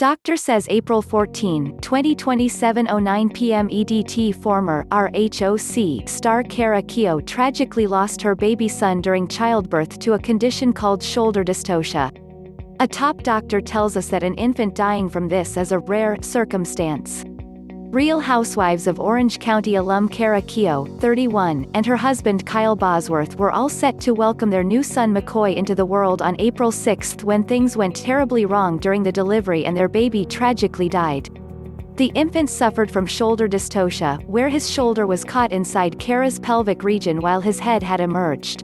Doctor says April 14, 2027 09 p.m. EDTFormer RHOC star Kara Keough tragically lost her baby son during childbirth to a condition called shoulder dystocia. A top doctor tells us that an infant dying from this is a rare circumstance. Real Housewives of Orange County alum Kara Keough, 31, and her husband Kyle Bosworth were all set to welcome their new son McCoy into the world on April 6 when things went terribly wrong during the delivery and their baby tragically died. The infant suffered from shoulder dystocia, where his shoulder was caught inside Kara's pelvic region while his head had emerged.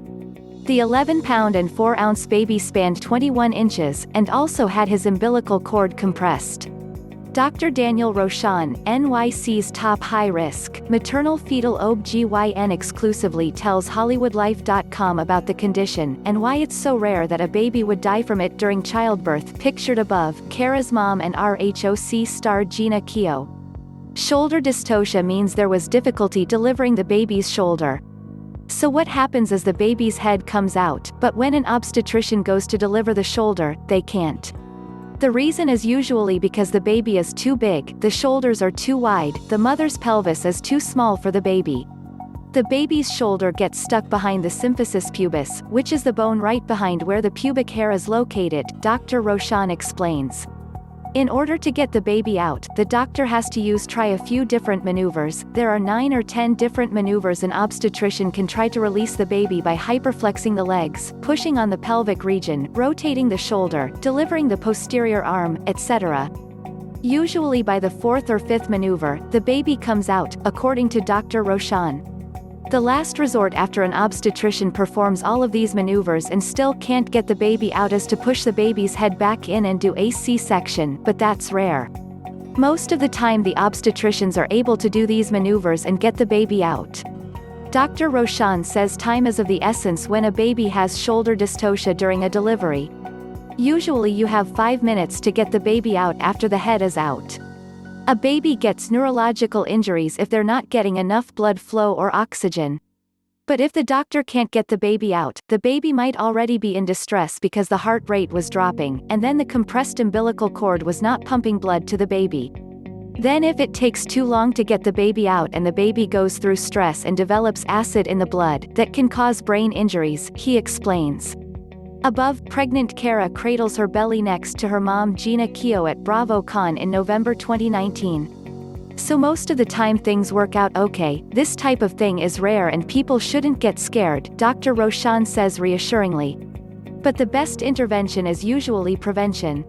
The 11-pound and 4-ounce baby spanned 21 inches, and also had his umbilical cord compressed. Dr. Daniel Roshan, NYC's top high-risk, maternal-fetal OB-GYN exclusively tells HollywoodLife.com about the condition, and why it's so rare that a baby would die from it during childbirth. Pictured above, Kara's mom and RHOC star Jeana Keough. Shoulder dystocia means there was difficulty delivering the baby's shoulder. So what happens is the baby's head comes out, but when an obstetrician goes to deliver the shoulder, they can't. The reason is usually because the baby is too big, the shoulders are too wide, the mother's pelvis is too small for the baby. The baby's shoulder gets stuck behind the symphysis pubis, which is the bone right behind where the pubic hair is located, Dr. Roshan explains. In order to get the baby out, the doctor has to try a few different maneuvers. There are 9 or 10 different maneuvers an obstetrician can try to release the baby by hyperflexing the legs, pushing on the pelvic region, rotating the shoulder, delivering the posterior arm, etc. Usually by the 4th or 5th maneuver, the baby comes out, according to Dr. Roshan. The last resort after an obstetrician performs all of these maneuvers and still can't get the baby out is to push the baby's head back in and do a C-section, but that's rare. Most of the time the obstetricians are able to do these maneuvers and get the baby out. Dr. Roshan says time is of the essence when a baby has shoulder dystocia during a delivery. Usually you have 5 minutes to get the baby out after the head is out. A baby gets neurological injuries if they're not getting enough blood flow or oxygen. But if the doctor can't get the baby out, the baby might already be in distress because the heart rate was dropping, and then the compressed umbilical cord was not pumping blood to the baby. Then if it takes too long to get the baby out and the baby goes through stress and develops acid in the blood, that can cause brain injuries, he explains. Above, pregnant Kara cradles her belly next to her mom Jeana Keough at BravoCon in November 2019. So most of the time things work out okay. This type of thing is rare and people shouldn't get scared, Dr. Roshan says reassuringly. But the best intervention is usually prevention.